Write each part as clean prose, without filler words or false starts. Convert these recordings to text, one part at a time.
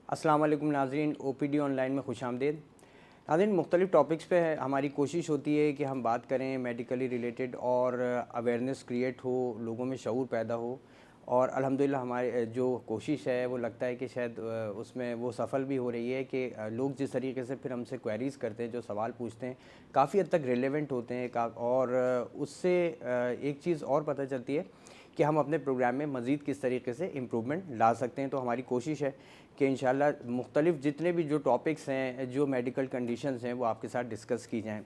السلام علیکم ناظرین، او پی ڈی آن لائن میں خوش آمدید۔ ناظرین، مختلف ٹاپکس پہ ہماری کوشش ہوتی ہے کہ ہم بات کریں میڈیکلی ریلیٹڈ اور اویئرنیس کریٹ ہو، لوگوں میں شعور پیدا ہو، اور الحمدللہ ہماری جو کوشش ہے وہ لگتا ہے کہ شاید اس میں وہ سفل بھی ہو رہی ہے کہ لوگ جس طریقے سے پھر ہم سے کویریز کرتے ہیں، جو سوال پوچھتے ہیں، کافی حد تک ریلیونٹ ہوتے ہیں، اور اس سے ایک چیز اور پتہ چلتی ہے کہ ہم اپنے پروگرام میں مزید کس طریقے سے امپرومنٹ لا سکتے ہیں۔ تو ہماری کوشش ہے کہ انشاءاللہ مختلف جتنے بھی جو ٹاپکس ہیں، جو میڈیکل کنڈیشنز ہیں، وہ آپ کے ساتھ ڈسکس کی جائیں۔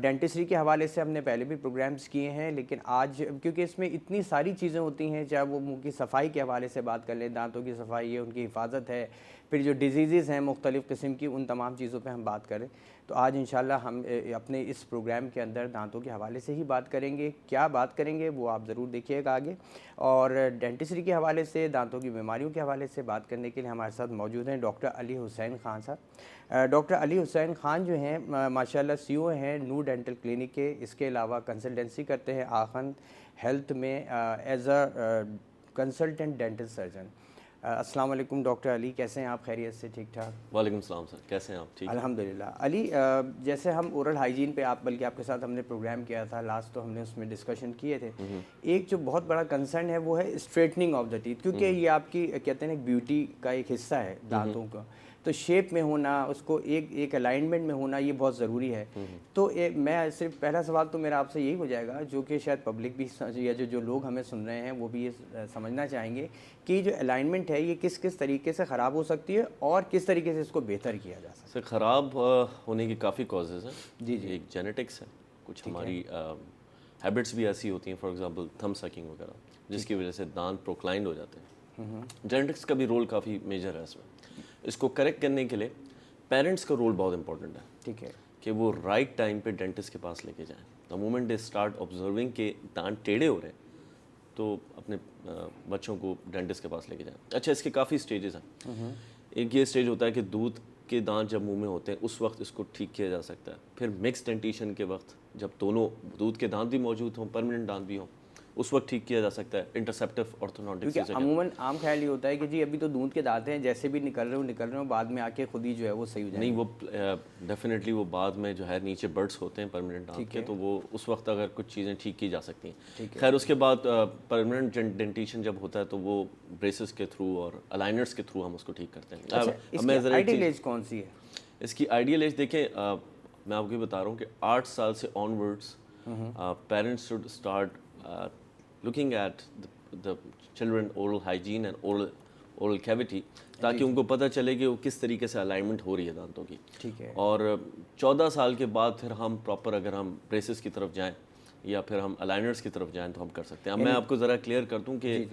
ڈینٹسٹری کے حوالے سے ہم نے پہلے بھی پروگرامز کیے ہیں، لیکن آج کیونکہ اس میں اتنی ساری چیزیں ہوتی ہیں، چاہے وہ منہ کی صفائی کے حوالے سے بات کر لیں، دانتوں کی صفائی ہے، ان کی حفاظت ہے، پھر جو ڈیزیزز ہیں مختلف قسم کی، ان تمام چیزوں پہ ہم بات کریں۔ تو آج انشاءاللہ ہم اپنے اس پروگرام کے اندر دانتوں کے حوالے سے ہی بات کریں گے۔ کیا بات کریں گے وہ آپ ضرور دیکھیے گا آگے، اور ڈینٹسٹری کے حوالے سے، دانتوں کی بیماریوں کے حوالے سے بات کرنے کے لیے ہمارے ساتھ موجود ہیں ڈاکٹر علی حسین خان صاحب۔ ڈاکٹر علی حسین خان جو ہیں ماشاءاللہ سی او ہیں نور ڈینٹل کلینک کے، اس کے علاوہ کنسلٹنسی کرتے ہیں آخند ہیلتھ میں as a consultant dental surgeon. السلام علیکم ڈاکٹر علی، کیسے ہیں آپ؟ خیریت سے؟ ٹھیک ٹھاک؟ وعلیکم السلام سر، کیسے ہیں آپ؟ ٹھیک الحمدللہ۔ علی، جیسے ہم اورل ہائیجین پہ بلکہ آپ کے ساتھ ہم نے پروگرام کیا تھا لاسٹ، تو ہم نے اس میں ڈسکشن کیے تھے۔ ایک جو بہت بڑا کنسرن ہے وہ ہے اسٹریٹننگ آف دا ٹیتھ، کیونکہ یہ آپ کی کہتے ہیں بیوٹی کا ایک حصہ ہے دانتوں کا، تو شیپ میں ہونا، اس کو ایک الائنمنٹ میں ہونا، یہ بہت ضروری ہے۔ تو میں صرف پہلا سوال تو میرا آپ سے یہی ہو جائے گا، جو کہ شاید پبلک بھی یا جو لوگ ہمیں سن رہے ہیں وہ بھی یہ سمجھنا چاہیں گے کہ یہ جو الائنمنٹ ہے یہ کس کس طریقے سے خراب ہو سکتی ہے اور کس طریقے سے اس کو بہتر کیا جا سکتا ہے؟ سر، خراب ہونے کی کافی کازز ہیں۔ جی جی، ایک جینیٹکس ہے، کچھ ہماری ہیبٹس بھی ایسی ہوتی ہیں، فار ایگزامپل تھم سکنگ وغیرہ، جس کی وجہ سے دانت پروکلائنڈ ہو جاتے ہیں۔ جینیٹکس کا بھی رول کافی میجر ہے اس میں۔ اس کو کریکٹ کرنے کے لیے پیرنٹس کا رول بہت امپورٹنٹ ہے، ٹھیک ہے، کہ وہ رائٹ ٹائم پہ ڈینٹسٹ کے پاس لے کے جائیں۔ The moment they start observing کہ دانت ٹیڑھے ہو رہے ہیں، تو اپنے بچوں کو ڈینٹسٹ کے پاس لے کے جائیں۔ اچھا، اس کے کافی سٹیجز ہیں۔ ایک یہ سٹیج ہوتا ہے کہ دودھ کے دانت جب منہ میں ہوتے ہیں اس وقت اس کو ٹھیک کیا جا سکتا ہے۔ پھر مکس ڈینٹیشن کے وقت، جب دونوں دودھ کے دانت بھی موجود ہوں، پرماننٹ دانت بھی ہوں، اس وقت ٹھیک کیا جا سکتا ہے انٹرسیپٹیو آرتھوڈونٹکس۔ کیونکہ عموماً عام خیال یہ ہوتا ہے کہ جی ابھی تو دودھ کے دانت ہیں، جیسے بھی نکل رہے ہوں بعد میں آ کے خود ہی جو ہے وہ صحیح ہو جائے۔ نہیں، وہ ڈیفینیٹلی وہ بعد میں جو ہے نیچے برڈس ہوتے ہیں پرماننٹ دانت کے، تو وہ اس وقت اگر کچھ چیزیں ٹھیک کی جا سکتی ہیں۔ خیر، اس کے بعد پرماننٹ ڈینٹیشن جب ہوتا ہے تو وہ بریسز کے تھرو اور الائنرس کے تھرو ہم اس کو ٹھیک کرتے ہیں۔ اس کی آئیڈیل ایج کون سی ہے؟ اس کی آئیڈیل ایج دیکھیں، میں آپ کو بتا رہا ہوں کہ 8 سال سے on words parents should start looking at the children oral hygiene and oral cavity، تاکہ ان کو پتہ چلے کہ وہ کس طریقے سے الائنمنٹ ہو رہی ہے دانتوں کی۔ ٹھیک ہے، اور 14 سال کے بعد پھر ہم پراپر اگر ہم بریسز کی طرف جائیں یا پھر ہم الائنرس کی طرف جائیں تو ہم کر سکتے ہیں۔ اب میں آپ کو ذرا کلیئر کر دوں کہ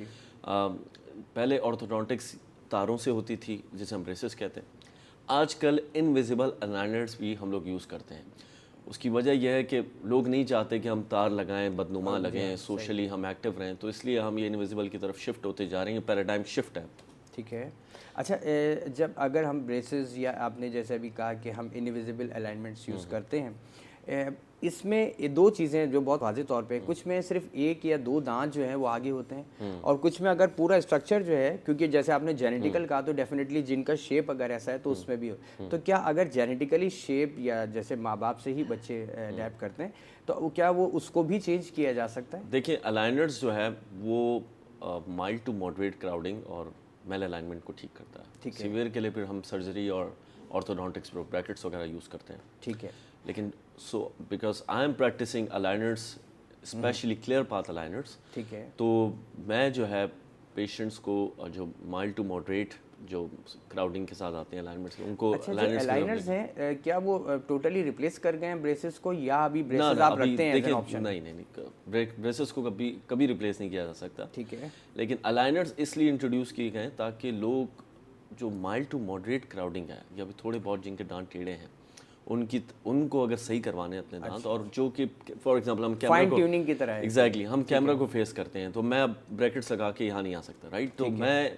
پہلے آرتھوڈونٹکس تاروں سے ہوتی تھی جسے ہم بریسز کہتے ہیں، آج کل انویزیبل الائنرس بھی ہم لوگ یوز کرتے ہیں۔ اس کی وجہ یہ ہے کہ لوگ نہیں چاہتے کہ ہم تار لگائیں، بدنما لگیں، سوشلی ہم ایکٹیو رہیں، تو اس لیے ہم یہ انویزیبل کی طرف شفٹ ہوتے جا رہے ہیں۔ پیراڈائم شفٹ ہے۔ ٹھیک ہے۔ اچھا، جب اگر ہم بریسز یا آپ نے جیسے ابھی کہا کہ ہم انویزیبل الائنمنٹس یوز کرتے ہیں، اس میں دو چیزیں جو بہت واضح طور پہ، کچھ میں صرف ایک یا دو دانت جو ہیں وہ آگے ہوتے ہیں، اور کچھ میں اگر پورا اسٹرکچر جو ہے، کیونکہ جیسے آپ نے جینیٹیکل کہا تو ڈیفینیٹلی جن کا شیپ اگر ایسا ہے تو اس میں بھی ہو، تو کیا اگر جینیٹیکلی شیپ یا جیسے ماں باپ سے ہی بچے اڈیپٹ کرتے ہیں تو کیا وہ اس کو بھی چینج کیا جا سکتا ہے؟ دیکھیں، الائنرز جو ہے وہ مائلڈ ٹو ماڈریٹ کراؤڈنگ اور میل الائنمنٹ کو ٹھیک کرتا ہے۔ سیویئر کے لیے پھر ہم سرجری اور آرتھوڈونٹکس بریکٹس وغیرہ یوز کرتے ہیں۔ ٹھیک ہے، لیکن because I am practising aligners, especially Clear Path aligners, ٹھیک ہے، تو میں جو ہے پیشنٹس کو جو مائلڈ ٹو ماڈریٹ جو کراؤڈنگ کے ساتھ آتے ہیں الائنمنٹس، ان کو الائنرز ہیں کیا وہ ٹوٹلی ریپلیس کر گئے ہیں بریسز کو، یا ابھی بریسز آپ رکھتے ہیں ایز این آپشن؟ نہیں، بریسز کو کبھی ریپلیس نہیں کیا جا سکتا۔ ٹھیک ہے، لیکن الائنرز اس لیے انٹروڈیوس کیے گئے تاکہ لوگ جو مائلڈ ٹو ماڈریٹ کراؤڈنگ ہے یا تھوڑے بہت جن کے دانت ٹیڑھے ہیں ان کو اگر صحیح کروانے اپنے دانت، اور جو کہ فار ایگزامپل ہم کیمرہ فائن ٹیوننگ کی طرح ہے، ایگزیکٹلی ہم کیمرہ کو فیس کرتے ہیں، تو میں اب بریکٹس لگا کے یہاں نہیں آ سکتا، رائٹ؟ تو میں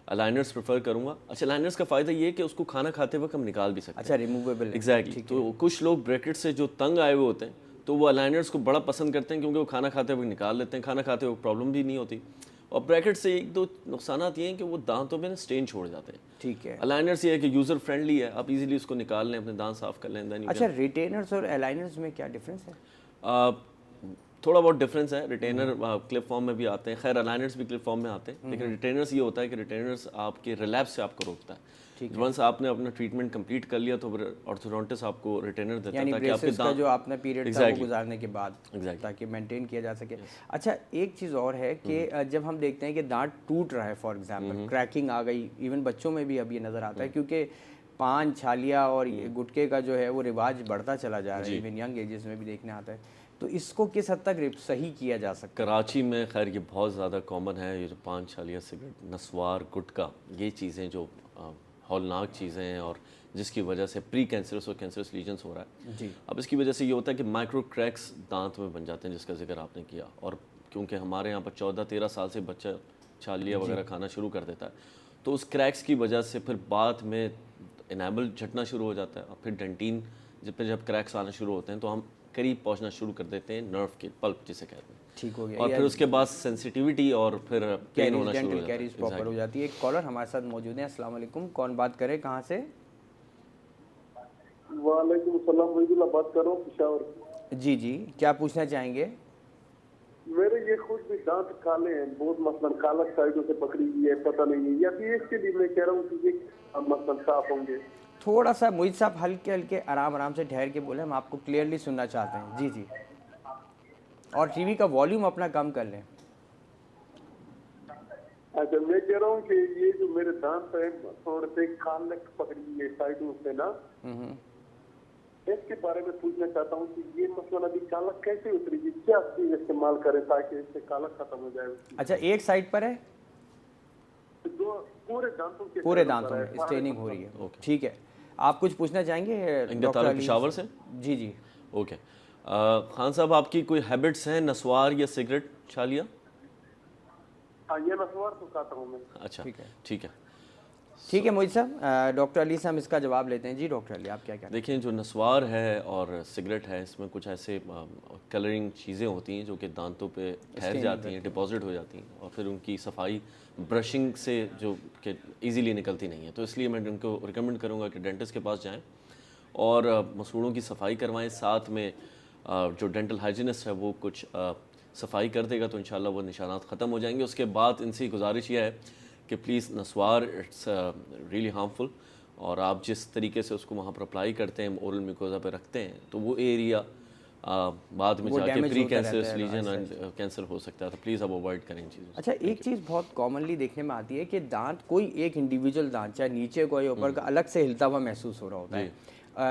الائنرس پریفر کروں گا۔ اچھا، الائنرس کا فائدہ یہ ہے کہ اس کو کھانا کھاتے وقت ہم نکال بھی سکتے ہیں۔ اچھا، ریموویبل، ایگزیکٹلی۔ تو کچھ لوگ بریکٹ سے جو تنگ آئے ہوئے ہوتے ہیں تو وہ الائنرس کو بڑا پسند کرتے ہیں، کیونکہ وہ کھانا کھاتے وقت نکال لیتے ہیں، کھانا کھاتے وقت پرابلم بھی نہیں ہوتی، और ब्रैकेट से एक दो नुकसानात ये हैं कि वो दांतों में स्टेन छोड़ जाते हैं। ठीक है। अलाइनर्स ये है कि यूज़र फ्रेंडली है, आप इजीली उसको निकाल लें, अपने दांत साफ कर लें। अच्छा, रिटेनर्स और अलाइनर्स में क्या डिफरेंस है? थोड़ा बहुत डिफरेंस है। रिटेनर क्लिप फॉर्म में भी आते हैं, खैर अलाइनर्स भी क्लिप फॉर्म में आते हैं, लेकिन रिटेनर्स ये होता है कि रिटेनर्स आपके रिलैप्स से आपको रोकता है। वंस आपने अपना ट्रीटमेंट कंप्लीट कर लिया तो फिर ऑर्थोडोंटिस्ट आपको रिटेनर देता है ताकि आपके दांत जो आपने पीरियड था वो गुजारने के बाद ताकि मेंटेन किया जा सके। अच्छा, एक चीज़ और है कि जब हम देखते हैं कि दांत टूट रहा है, फॉर एग्जांपल क्रैकिंग आ गई, इवन बच्चों में भी अब ये नज़र आता है, क्योंकि पान, छालिया और गुटखे का जो है वो रिवाज बढ़ता चला जा रहा है, इवन यंग एजेस में भी देखने आता है। तो इसको किस हद तक सही किया जा सकता है? कराची में खैर ये बहुत ज़्यादा कॉमन है, ये जो पान, छालिया, सिगरेट, नस्वार, गुटखा, ये चीज़ें जो हौलनाक चीज़ें हैं और जिसकी वजह से प्री कैंसरस और कैंसरस लीजन्स हो रहा है जी। अब इसकी वजह से ये होता है कि माइक्रो क्रैक्स दांत में बन जाते हैं, जिसका जिक्र आपने किया। और क्योंकि हमारे यहाँ पर 14-13 साल से बच्चा छालिया वगैरह खाना शुरू कर देता है, तो उस क्रैक्स की वजह से फिर बाद में इनेबल झटना शुरू हो जाता है, और फिर डेंटिन जब क्रैक्स आना शुरू होते हैं तो हम करीब पहुंचना शुरू कर देते हैं नर्व के पल्प जिसे कहते हैं। ठीक हो गया। और फिर उसके बाद सेंसिटिविटी और फिर पेन होना शुरू हो जाता है, प्रॉपर हो जाती है। एक कॉलर हमारे साथ मौजूद है। अस्सलाम वालेकुम, कौन बात करे, कहाँ से? वालेकुम सलाम, वहीदुल्लाह बात कर रहा हूँ पेशावर। जी जी, क्या पूछना चाहेंगे? मेरे ये खुद भी दांत काले हैं, बहुत मसलन काला साइडों से पकड़ी हुई है, पता नहीं है, या फिर इसके लिए मैं कह रहा हूँ कि ये मसलन साफ होंगे। थोड़ा सा मुझे साहब हल्के हल्के आराम से ठहर के बोले, हम आपको क्लियरली सुनना चाहते हैं। जी जी, और टीवी का वॉल्यूम अपना कम कर लें। अच्छा, मैं कह रहा हूँ कि ये जो मेरे दांत है थोड़े से काले पकड़ी हुई है साइडों से ना, इसके बारे में पूछना चाहता हूँ कि ये मसला अभी काला कैसे उतरेगी, क्या चीज इस्तेमाल करें ताकि इससे काला खत्म हो जाए? अच्छा, एक साइड पर है? पूरे दांतों में स्ट्रेनिंग हो रही है। ठीक है, आप कुछ पूछना चाहेंगे डॉक्टर अली पेशावर से? जी जी। ओके, खान साहब आपकी कोई हैबिट्स हैं, नस्वार या सिगरेट, छालिया? हाँ, ये नस्वार तो खाता हूँ मैं। अच्छा, ठीक है मोहित साहब, डॉक्टर अली से हम इसका जवाब लेते हैं। जी डॉक्टर अली, आप क्या कहते हैं? देखिए, जो नस्वार है और सिगरेट है, इसमें कुछ ऐसे कलरिंग चीज़ें होती हैं जो कि दांतों पे ठहर जाती हैं, डिपॉजिट हो जाती हैं, और फिर उनकी सफाई ब्रशिंग से जो कि ईज़िली निकलती नहीं है। तो इसलिए मैं उनको रिकमेंड करूँगा कि डेंटिस्ट के पास जाएँ और मसूड़ों की सफाई करवाएं। साथ में जो डेंटल हाइजीनिस्ट है वो कुछ सफाई कर देगा तो इंशाल्लाह वो निशानात ख़त्म हो जाएंगे। उसके बाद इनसे गुजारिश यह है कि प्लीज़ नस्वार इट्स रियली हार्मफुल, और आप जिस तरीके से उसको वहाँ पर अप्लाई करते हैं, ओरल मिकोजा पे रखते हैं, तो वो एरिया बाद में जाके precancerous lesion and cancer हो सकता है। तो प्लीज़ आप अवॉइड करें चीज़ों। अच्छा, एक चीज़ बहुत कॉमनली देखने में आती है कि दांत, कोई एक इंडिविजुअल दांत चाहे नीचे को या ऊपर का अलग से हिलता हुआ महसूस हो रहा होता है,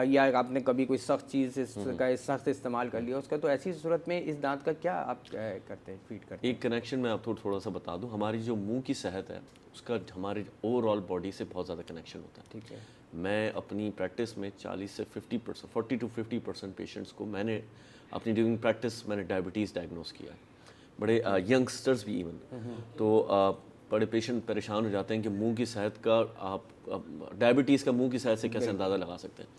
या आपने कभी कोई सख्त चीज़ का सख्त इस्तेमाल कर लिया उसका, तो ऐसी सूरत में इस दांत का क्या आप करते हैं, ट्रीट करते हैं? एक कनेक्शन मैं आपको थोड़ा सा बता दूं, हमारी जो मुंह की सेहत है उसका हमारे ओवरऑल बॉडी से बहुत ज़्यादा कनेक्शन होता है। ठीक है। मैं अपनी प्रैक्टिस में 40 से 50%, 40 to 50% पेशेंट्स को मैंने अपनी ड्यूरिंग प्रैक्टिस मैंने डायबिटीज़ डायग्नोस किया है, बड़े यंगस्टर्स भी इवन। तो बड़े पेशेंट परेशान हो जाते हैं कि मुंह की सेहत का, आप डायबिटीज़ का मुंह की सेहत से कैसे अंदाज़ा लगा सकते हैं,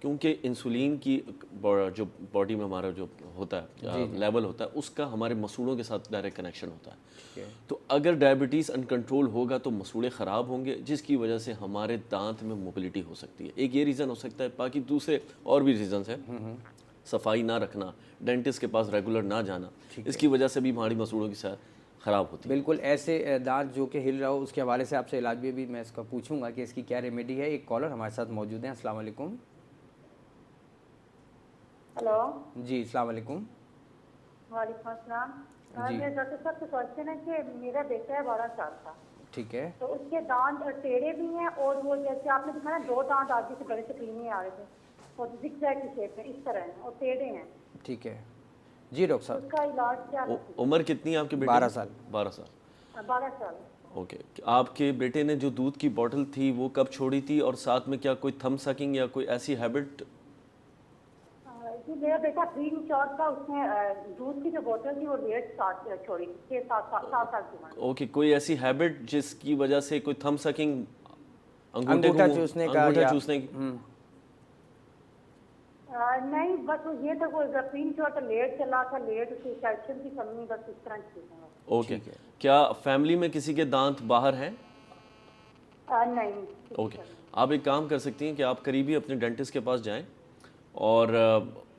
क्योंकि इंसुलिन की जो बॉडी में हमारा जो होता है लेवल होता है, उसका हमारे मसूड़ों के साथ डायरेक्ट कनेक्शन होता है। तो अगर डायबिटीज़ अनकंट्रोल होगा तो मसूड़े ख़राब होंगे, जिसकी वजह से हमारे दांत में मोबिलिटी हो सकती है। एक ये रीज़न हो सकता है, बाकी दूसरे और भी रीज़न्स हैं। सफाई ना रखना, डेंटिस्ट के पास रेगुलर ना जाना, इसकी वजह से भी हमारी मसूड़ों की सेहत ख़राब होती है। बिल्कुल, ऐसे दांत जो कि हिल रहा हो उसके हवाले से आपसे इलाज भी मैं इसका पूछूंगा कि इसकी क्या रेमेडी है। एक कॉलर हमारे साथ मौजूद हैं। अस्सलाम वालेकुम। हेलो जी, अस्सलाम वालेकुम। वालेकुम अस्सलाम। जी। मेरा डॉक्टर साहब से क्वेश्चन है कि मेरा बेटा है 12 साल का, ठीक है। तो उसके दांत टेढ़े भी हैं, और वो जैसे आपने दिखाया 2 दांत आगे से बड़े से क्लीन आ रहे थे, और जिगजैग की शेप में इस तरह हैं और टेढ़े हैं। ठीक है जी डॉक्टर साहब। उसका इलाज क्या है? उम्र कितनी है आपके बेटे? 12 साल। 12 साल। 12 साल। ओके, आपके बेटे ने जो दूध की बोतल थी वो कब छोड़ी थी, और साथ में क्या कोई थम सकिंग या कोई ऐसी हैबिट? जी, मेरा बेटा प्री मैच्योर था, उसने दूध की जो बोतल थी वो लेट छोड़ी थी, 6-7 साल की उम्र। ओके, कोई ऐसी हैबिट जिसकी वजह से कोई थम सकिंग, अंगूठा चूसने का, अंगूठा चूसने की? नहीं, बस वो ये था, वो प्रीन शॉट लेट चला था, लेट उसकी कैल्शियम की कमी, बस इस तरह की चीजें हैं। ओके, क्या फैमिली में किसी के दांत बाहर हैं? नहीं। ओके, आप एक काम कर सकती हैं कि आप करीबी अपने डेंटिस्ट के पास जाएं और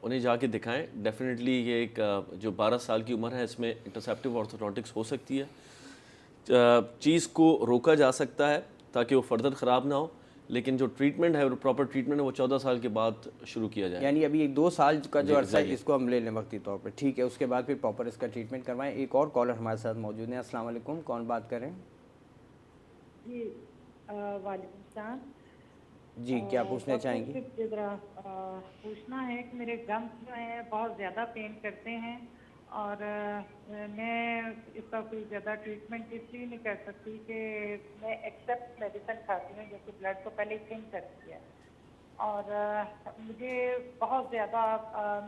उन्हें जाके दिखाएं। डेफिनेटली ये एक जो 12 साल की उम्र है इसमें इंटरसेप्टिव ऑर्थोडोंटिक्स हो सकती है। चीज़ को रोका जा सकता है ताकि वो फर्दर ख़राब ना हो, लेकिन जो ट्रीटमेंट है, प्रॉपर ट्रीटमेंट है, वो 14 साल के बाद शुरू किया जाए। यानी अभी 1-2 साल का जो अरसा है exactly. इसको हम ले लें वक्ती तौर पर, ठीक है, उसके बाद फिर प्रॉपर इसका ट्रीटमेंट करवाएं। एक और कॉलर हमारे साथ मौजूद हैं। अस्सलाम वालेकुम, कौन बात कर रहे हैं? जी, वालेकुम सलाम। जी, क्या पूछना चाहेंगी? ज़रा पूछना है कि मेरे गम्स जो हैं बहुत ज़्यादा पेन करते हैं और मैं इसका कोई ज़्यादा ट्रीटमेंट इसलिए नहीं कर सकती कि मैं एक्सेप्ट मेडिसिन खाती हूँ जो कि ब्लड को पहले थिन करती है, और मुझे बहुत ज़्यादा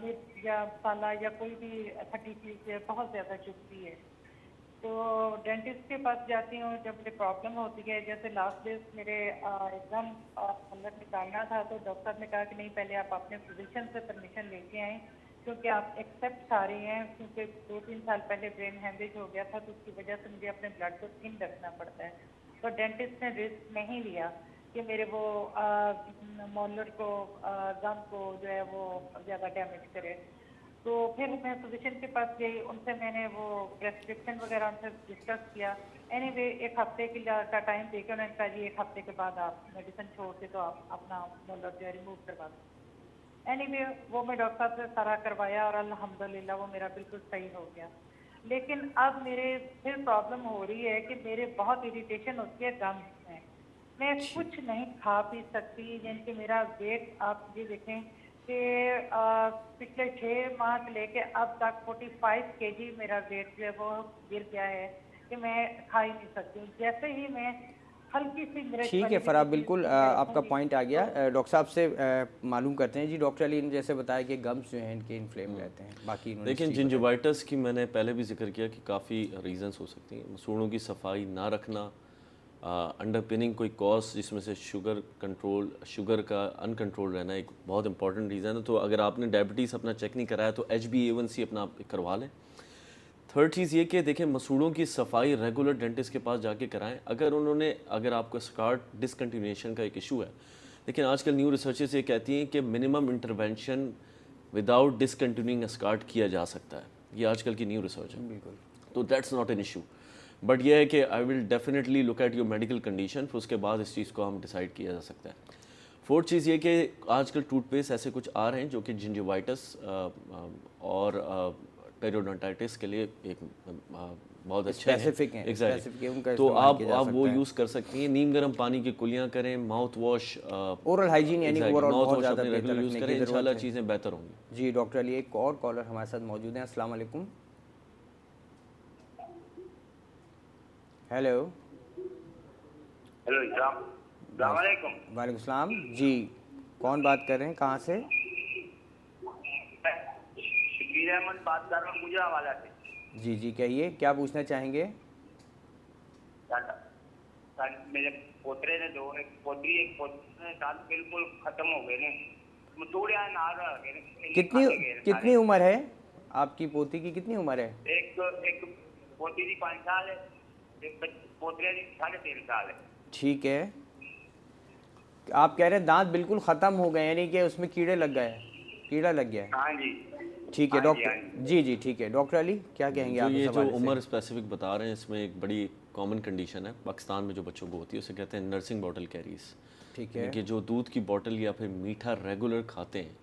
मिर्च या मसाला या कोई भी खट्टी चीज़ बहुत ज़्यादा चुभती है। तो डेंटिस्ट के पास जाती हूँ जब मुझे प्रॉब्लम होती है। जैसे लास्ट डेज मेरे एकदम मतलब निकालना था, तो डॉक्टर ने कहा कि नहीं, पहले आप अपने फिजिशियन से परमिशन लेके आएँ, क्योंकि आप एक्सेप्ट खा रही हैं, क्योंकि 2-3 साल पहले ब्रेन हैमरेज हो गया था, तो उसकी वजह से मुझे अपने ब्लड को थिन रखना पड़ता है। तो डेंटिस्ट ने रिस्क नहीं लिया कि मेरे वो मोलर को गम को जो है वो ज़्यादा डैमेज करे। तो फिर मैं फिजिशियन के पास गई, उनसे मैंने वो प्रेस्क्रिप्शन वगैरह उनसे डिस्कस किया। एनीवे, एक हफ्ते के लिए का टाइम देके उन्होंने कहा जी 1 हफ्ते के बाद आप मेडिसिन छोड़ के तो आप अपना मोलर जो है रिमूव करवा दो। एनीवे, वो मैं डॉक्टर साहब से सारा करवाया और अल्हम्दुलिल्लाह वो मेरा बिल्कुल सही हो गया। लेकिन अब मेरे फिर प्रॉब्लम हो रही है कि मेरे बहुत इरिटेशन होती है गम्स में, मैं कुछ नहीं खा पी सकती। यानी कि मेरा वेट आप ये देखें कि पिछले 6 माह से लेके अब तक 45 kg मेरा वेट जो है वो गिर गया है कि मैं खा ही नहीं सकती हूँ। जैसे ही मैं हल्की सी मिर्च, ठीक है फराब, बिल्कुल आपका पॉइंट आ गया। डॉक्टर साहब से मालूम करते हैं। जी, डॉक्टर अली ने जैसे बताया कि गम्स जो हैं इनके इन्फ्लेम रहते हैं, बाकी लेकिन जिंजिवाइटिस की मैंने पहले भी जिक्र किया कि काफ़ी रीजंस हो सकती हैं। सूढ़ों की सफाई ना रखना, अंडरपिनिंग कोई कॉज जिसमें से शुगर का अनकंट्रोल रहना एक बहुत इंपॉर्टेंट रीज़न है। तो अगर आपने डायबिटीज़ अपना चेक नहीं कराया तो HbA1c अपना आप करवा लें। थर्ड चीज़ ये कि देखें, मसूड़ों की सफाई रेगुलर डेंटिस्ट के पास जाके कराएं। अगर आपको स्कार्ट डिसकंटिन्यूएशन का एक इशू है, लेकिन आजकल न्यू रिसर्चेस ये कहती हैं कि minimum intervention without discontinuing skirt किया जा सकता है। ये आजकल की न्यू रिसर्च है, बिल्कुल। तो that's not an issue, but ये है कि I will definitely look at your medical condition, फिर उसके बाद इस चीज़ को हम डिसाइड किया जा सकता है। फोर्थ चीज़ ये कि आजकल टूथपेस्ट ऐसे कुछ आ रहे हैं जो कि जिंजिवाइटिस और पेरियोडोंटाइटिस के लिए एक बहुत अच्छे स्पेसिफिक हैं, एग्जैक्टली। तो आप वो यूज़ कर सकती हैं। नीम गर्म पानी की कुलियाँ करें, माउथ वॉश, ओरल हाइजीन यानी ओवरऑल बहुत ज़्यादा रेगुलर यूज़ करें, इंशाल्लाह चीज़ें बेहतर होंगी। जी डॉक्टर अली, एक और कॉलर हमारे साथ मौजूद हैं। अस्सलाम वालेकुम। हेलो। हेलो, अस्सलाम वालेकुम। वालेकुम सलाम। जी, कौन बात कर रहे हैं, कहाँ से? शकील अहमद बात कर रहा हूँ गुजरावाला से। जी जी, कहिए, क्या पूछना चाहेंगे? मेरे पोतरे ने एक पोतरी दांत बिल्कुल खत्म हो गए ने, थोड़े नार कितनी उम्र है आपकी पोती की? कितनी उम्र है? एक पोती की 5 साल है, एक पोतरे की 3.5 साल है। ठीक है, आप कह रहे हैं दांत बिल्कुल ख़त्म हो गए, यानी कि उसमें कीड़ा लग गया है? हाँ जी। ठीक है डॉक्टर, जी जी ठीक है। डॉक्टर अली, क्या कहेंगे आप? ये जो उम्र स्पेसिफिक बता रहे हैं, इसमें एक बड़ी कॉमन कंडीशन है पाकिस्तान में जो बच्चों को होती है, उसे कहते हैं नर्सिंग बॉटल कैरीज। ठीक है, कि जो दूध की बोतल या फिर मीठा रेगुलर खाते हैं।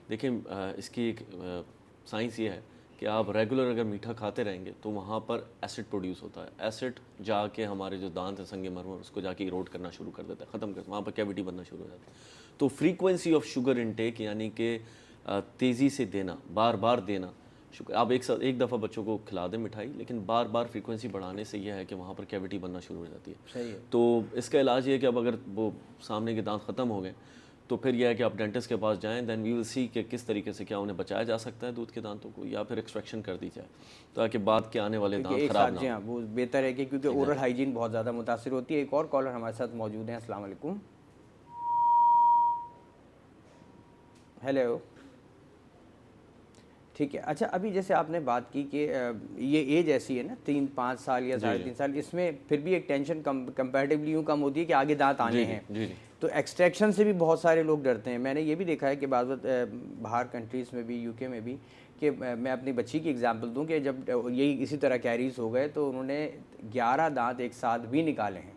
देखिए, इसकी एक साइंस ये है कि आप रेगुलर अगर मीठा खाते रहेंगे तो वहाँ पर एसिड प्रोड्यूस होता है। एसिड जाके हमारे जो दांत है, संगे मरमर, उसको जाके इरोड करना शुरू कर देता है, ख़त्म कर, वहाँ पर कैविटी बनना शुरू हो जाती है। तो फ्रीक्वेंसी ऑफ शुगर इनटेक, यानी कि तेज़ी से देना, बार बार देना शुगर। आप एक दफ़ा बच्चों को खिला दें मिठाई, लेकिन बार बार फ्रीक्वेंसी बढ़ाने से यह है कि वहाँ पर कैविटी बनना शुरू हो जाती है। सही है। तो इसका इलाज ये है कि अब अगर वो सामने के दांत ख़त्म हो गए तो फिर यह है कि आप डेंटिस्ट के पास जाएं, देन वी विल सी कि किस तरीके से क्या उन्हें बचाया जा सकता है दूध के दांतों को, या फिर एक्सट्रैक्शन कर दी जाए ताकि बाद के आने वाले दांत खराब ना हो। जी हाँ, वो बेहतर है कि क्योंकि ओरल हाइजीन बहुत ज़्यादा मुतासिर होती है। एक और कॉलर हमारे साथ मौजूद हैं। अस्सलाम वालेकुम। हेलो। ٹھیک ہے. اچھا ابھی جیسے آپ نے بات کی کہ یہ ایج ایسی ہے نا 3-5 سال یا 3.5 سال, اس میں پھر بھی ایک ٹینشن کمپیریٹیولی یوں کم ہوتی ہے کہ آگے دانت آنے ہیں, تو ایکسٹریکشن سے بھی بہت سارے لوگ ڈرتے ہیں. میں نے یہ بھی دیکھا ہے کہ بعض وقت باہر کنٹریز میں بھی, UK میں بھی, کہ میں اپنی بچی کی اگزامپل دوں کہ جب یہی اسی طرح کیریز ہو گئے تو انہوں نے 11 دانت ایک ساتھ بھی نکالے ہیں.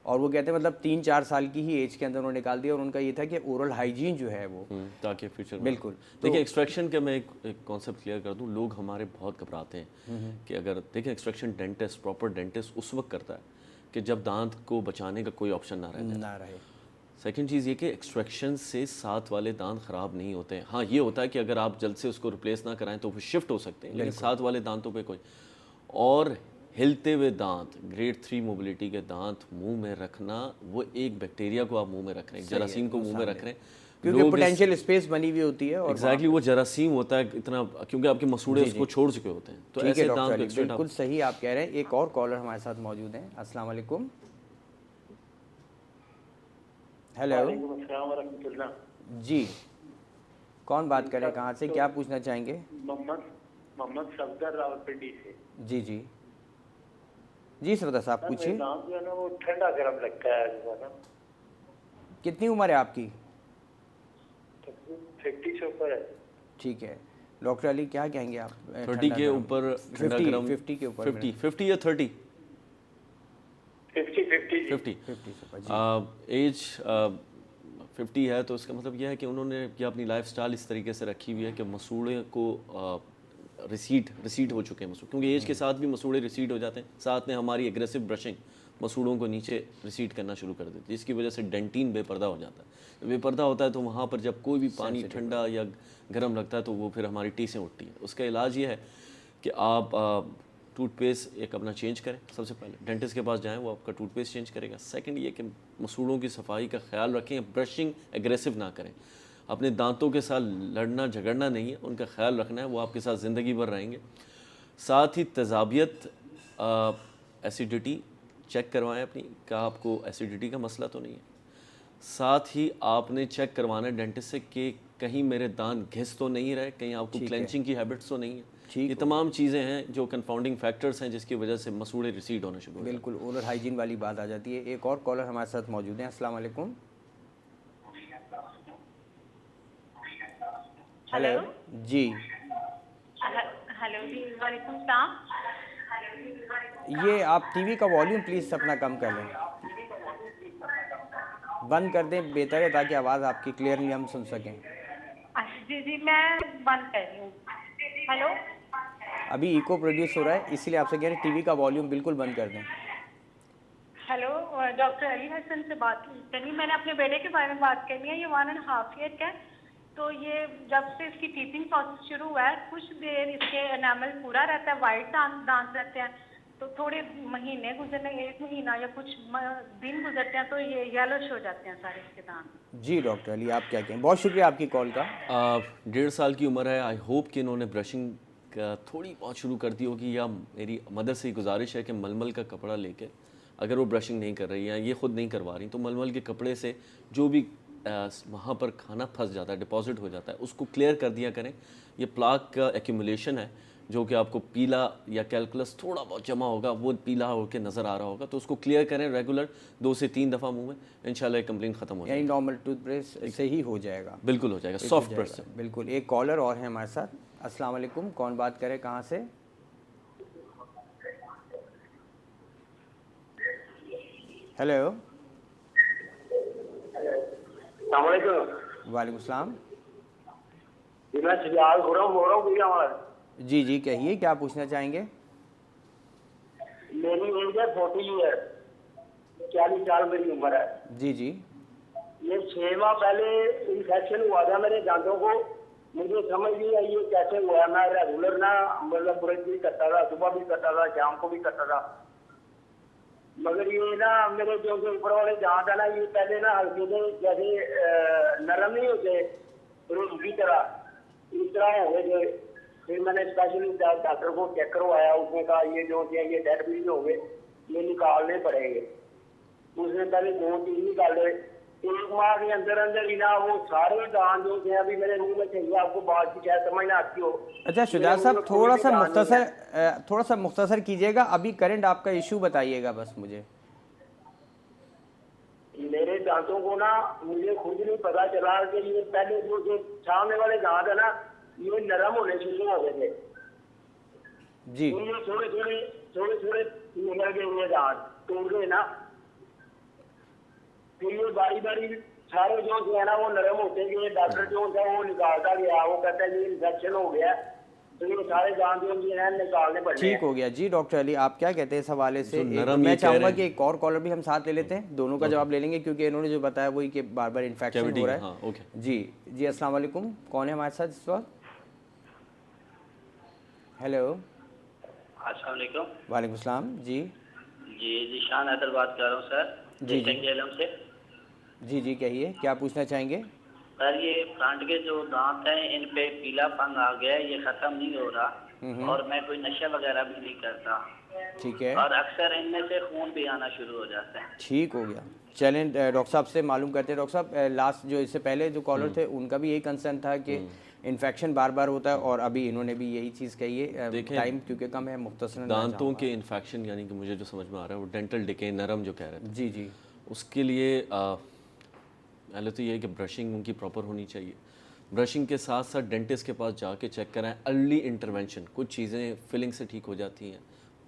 اور وہ کہتے ہیں مطلب 3-4 سال کی ہی ایج کے اندر انہوں نے نکال دیا, اور ان کا یہ تھا کہ اورل ہائیجین جو ہے وہ تاکہ فیوچر بالکل. دیکھیں ایکسٹریکشن کا میں ایک کانسیپٹ کلیئر کر دوں. لوگ ہمارے بہت گھبراتے ہیں کہ اگر دیکھیں ایکسٹریکشن ڈینٹسٹ پراپر ڈینٹسٹ اس وقت کرتا ہے کہ جب دانت کو بچانے کا کوئی آپشن نہ رہے. سیکنڈ چیز یہ کہ ایکسٹریکشن سے ساتھ والے دانت خراب نہیں ہوتے ہیں. ہاں یہ ہوتا ہے کہ اگر آپ جلد سے اس کو ریپلیس نہ کرائیں تو وہ شفٹ ہو سکتے ہیں, لیکن ساتھ والے دانتوں پہ کوئی. اور ہلتے ہوئے دانت, گریڈ 3 موبلٹی کے دانت منہ میں رکھنا, وہ ایک بیکٹیریا کو آپ منہ میں رکھ رہے ہیں, جراثیم کو منہ میں رکھ رہے ہیں, کیونکہ پوٹینشیل اسپیس بنی ہوئی ہوتی ہے. اور ایگزیکٹلی وہ جراثیم ہوتا ہے اتنا, کیونکہ آپ کے مسوڑے اس کو چھوڑ چکے ہوتے ہیں. تو ایسے دانت بالکل صحیح آپ کہہ رہے ہیں. ایک اور کالر ہمارے ساتھ موجود ہیں. السلام علیکم. ہیلو. وعلیکم السلام ورحمۃ اللہ. جی کون بات کریں, کہاں سے, کیا پوچھنا چاہیں گے؟ محمد صفدر راولپنڈی سے. جی جی جی صفدر صاحب پوچھیے. دانت جو ہے نا وہ ٹھنڈا گرم لگتا ہے. کتنی عمر ہے آپ کی؟ 50 سے اوپر ہے. ٹھیک ہے ڈاکٹر علی کیا کہیں گے آپ؟ 30 کے اوپر, 50 کے اوپر, 50 یا 30, 50 ایج 50 ہے تو اس کا مطلب یہ ہے کہ انہوں نے یہ اپنی لائف سٹائل اس طریقے سے رکھی ہوئی ہے کہ مسوڑے کو ریسیڈ ہو چکے ہیں مسوڑے, کیونکہ ایج کے ساتھ بھی مسوڑے ریسیڈ ہو جاتے ہیں. ساتھ میں ہماری ایگریسو برشنگ مسوڑوں کو نیچے ریسیڈ کرنا شروع کر دیتی ہے, جس کی وجہ سے ڈینٹین بے پردہ ہو جاتا ہے. بے پردہ ہوتا ہے تو وہاں پر جب کوئی بھی پانی ٹھنڈا یا گرم لگتا ہے تو وہ پھر ہماری ٹیسیں اٹھتی ہیں. اس کا علاج یہ ہے کہ آپ ٹوتھ پیسٹ ایک اپنا چینج کریں. سب سے پہلے ڈینٹسٹ کے پاس جائیں, وہ آپ کا ٹوتھ پیسٹ چینج کرے گا. سیکنڈ یہ کہ مسوڑوں کی صفائی کا خیال رکھیں, برشنگ ایگریسو نہ کریں. اپنے دانتوں کے ساتھ لڑنا جھگڑنا نہیں ہے, ان کا خیال رکھنا ہے, وہ آپ کے ساتھ زندگی بھر رہیں گے. ساتھ ہی تیزابیت, ایسیڈیٹی چیک کروائیں اپنی, کہ آپ کو ایسیڈیٹی کا مسئلہ تو نہیں ہے. ساتھ ہی آپ نے چیک کروانا ہے ڈینٹسٹ سے کہ کہیں میرے دانت گھس تو نہیں رہے, کہیں آپ کو کلینچنگ کی ہیبٹس تو نہیں ہے. یہ تمام چیزیں ہیں جو کنفاؤنڈنگ فیکٹرز ہیں جس کی وجہ سے مسوڑے ریسیڈ ہونا شروع ہوتے ہیں. بالکل اورل ہائیجین والی بات آ جاتی ہے. ایک اور کالر ہمارے ساتھ موجود ہیں. السلام علیکم. ہیلو جی. ہیلو جی وعلیکم السلام. یہ آپ ٹی وی کا والیوم پلیز اپنا کم کر لیں, بند کر دیں, بہتر ہے تاکہ آواز آپ کی کلیئرلی ہم سن سکیں. جی جی میں بند کر رہی ہوں. ہیلو ابھی ایکو پروڈیوس ہو رہا ہے, اسی لیے آپ سے کہہ رہے ہیں ٹی وی کا والیوم بالکل بند کر دیں. ہیلو ڈاکٹر علی حسن سے بات کرنی. میں نے اپنے بیٹے کے بارے میں بات کرنی ہے. یہ 1.5 ایئر کا ہے, تو یہ جب سے اس کی ٹیچنگ پروسیس شروع ہوا ہے کچھ دیر اس کے انیمل پورا رہتا ہے, وائٹ دانت رہتے ہیں, تو تھوڑے مہینے گزرنے, 1 مہینہ یا کچھ دن گزرتے ہیں تو یہ یلوش ہو جاتے ہیں سارے اس کے دانت. جی ڈاکٹر علی آپ کیا کہیں, بہت شکریہ آپ کی کال کا. 1.5 سال کی عمر ہے. آئی ہوپ کہ انہوں نے برشنگ کا تھوڑی بہت شروع کر دی ہوگی, یا میری مدر سے گزارش ہے کہ ململ کا کپڑا لے کے, اگر وہ برشنگ نہیں کر رہی ہیں, یہ خود نہیں کروا رہی, تو ململ کے کپڑے سے جو بھی وہاں پر کھانا پھنس جاتا ہے, ڈپازٹ ہو جاتا ہے, اس کو کلیئر کر دیا کریں. یہ پلاک کا ایکیومولیشن ہے جو کہ آپ کو پیلا یا کیلکولس تھوڑا بہت جمع ہوگا, وہ پیلا ہو کے نظر آ رہا ہوگا, تو اس کو کلیئر کریں ریگولر 2 سے 3 دفعہ منہ میں, انشاءاللہ یہ کمپلین ختم ہو جائے گی. یعنی نارمل ٹوتھ برش سے ہی ہو جائے گا. بالکل ہو جائے گا, سافٹ برش سے. بالکل. ایک کالر اور ہے ہمارے ساتھ. السلام علیکم, کون بات کرے, کہاں سے؟ ہیلو. السلام علیکم. وعلیکم السلام. جی میں سجاد ہو رہا ہوں. جی جی کہیے, کیا پوچھنا چاہیں گے؟ میری ایج ہے 40 ہے, 40 سال میری عمر ہے. جی جی. یہ 6 ماہ پہلے انفیکشن ہوا تھا میرے دانتوں کو, مجھے سمجھ نہیں آئی یہ کیسے ہوا. میں ریگولر نا مطلب برش بھی کرتا تھا, صبح بھی کرتا تھا, شام کو بھی کرتا تھا, مگر یہ نا میرے جو اوپر والے دانت ہے نا, یہ پہلے نا ہلکے سے جیسے نرم نہیں ہوتے روز کی طرح, اس طرح ہو گئے تھے. پھر میں نے اسپیشلی ڈاکٹر کو چیک کروایا, اس نے کہا یہ جو یہ ڈیڈ بھی ہو گئے, یہ نکالنے پڑیں گے. اس نے پہلے 2-3 نکالے, एक माह के अंदर अंदर ही ना वो सारे दांत जो थे अभी मेरे मुंह में चाहिए, आपको बात की शायद समझ ना आती हो। अच्छा शुजात साहब, थोड़ा सा मुख्तसर कीजिएगा, अभी करंट आपका इशू बताइएगा बस मुझे। मेरे दांतों को ना मुझे खुद नहीं पता चला कि ये पहले जो सामने वाले दांत है ना ये नरम होने शुरू हो गए थे जी। ये थोड़े निकल गए हुए दांत टूट गए ना, फिर ये बारी बारी सारे जो है ना वो नरम होते गए। डॉक्टर जो था वो निकालता गया, वो कहता है ये इन्फेक्शन हो गया, तो ये सारे दांत जो है निकालने पड़े। ठीक हो गया जी। डॉक्टर अली आप क्या कहते हैं इस हवाले से? नरम मैं ये कह चाहूंगा रहे कि एक और कॉलर भी हम साथ ले लेते हैं, दोनों का जवाब ले लेंगे क्योंकि इन्होंने जो बताया वही कि बार बार इन्फेक्शन हो रहा है। हाँ, ओके। जी जी, अस्सलाम वालेकुम, कौन है हमारे साथ इस वक्त? हेलो। अस्सलाम वालेकुम। वालेकुम सलाम जी। जी जिशान हैदर बात कर रहा हूँ सर, जी जी जेलम से। जी जी कहिए, क्या पूछना चाहेंगे? सर ये फ्रंट के जो दांत हैं इन पे पीलापन आ गया है, ये खत्म नहीं हो रहा और मैं कोई नशा वगैरह भी नहीं करता, ठीक है, और अक्सर इनमें से खून भी आना शुरू हो जाता है। ठीक हो गया। चलें डॉक्टर साहब से मालूम करते हैं। डॉक्टर साहब लास्ट जो इससे पहले जो कॉलर थे उनका भी यही कंसर्न था कि इन्फेक्शन बार बार होता है और अभी इन्होंने भी यही चीज़ कही है। टाइम क्योंकि कम है, मुख्तसरन दांतों के इन्फेक्शन यानी कि मुझे जो समझ में आ रहा है वो डेंटल डिके, नरम जो कह रहे थे, जी जी, उसके लिए पहले तो ये है कि ब्रशिंग उनकी प्रॉपर होनी चाहिए। ब्रशिंग के साथ साथ डेंटिस्ट के पास जाके चेक कराएं। अर्ली इंटरवेंशन, कुछ चीज़ें फिलिंग से ठीक हो जाती हैं,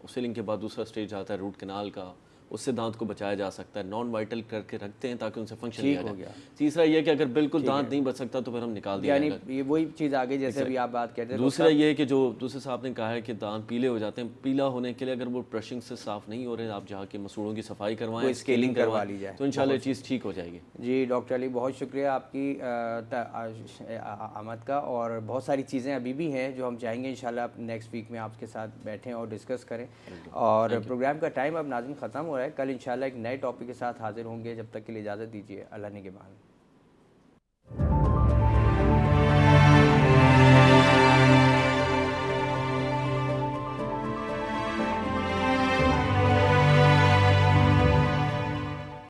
फिलिंग के बाद दूसरा स्टेज आता है रूट कैनाल का, उससे दांत को बचाया जा सकता है। नॉन वाइटल करके रखते हैं ताकि उनसे फंक्शन लिया जाए। तीसरा ये कि अगर बिल्कुल दांत नहीं बच सकता तो फिर हम निकाल दिया यानी ये वही चीज़ आगे जैसे अभी आप बात कहते हैं। दूसरा ये है कि जो दूसरे साहब ने कहा है कि दांत पीले हो जाते हैं, पीला होने के लिए अगर वो ब्रशिंग से साफ नहीं हो रहे, आप जाके मसूड़ों की सफाई करवाएं, स्केलिंग करवा ली जाए तो इंशाल्लाह ये चीज़ ठीक हो जाएगी। जी डॉक्टर अली, बहुत शुक्रिया आपकी आमद का, और बहुत सारी चीज़ें अभी भी हैं जो हम चाहेंगे इंशाल्लाह नेक्स्ट वीक में आपके साथ बैठें और डिस्कस करें। और प्रोग्राम का टाइम अब नाज़िम ख़त्म हो रहा है, कल इंशाल्लाह एक नए टॉपिक के साथ हाजिर होंगे। जब तक के लिए इजाज़त दीजिए, अल्लाह ने के बाद।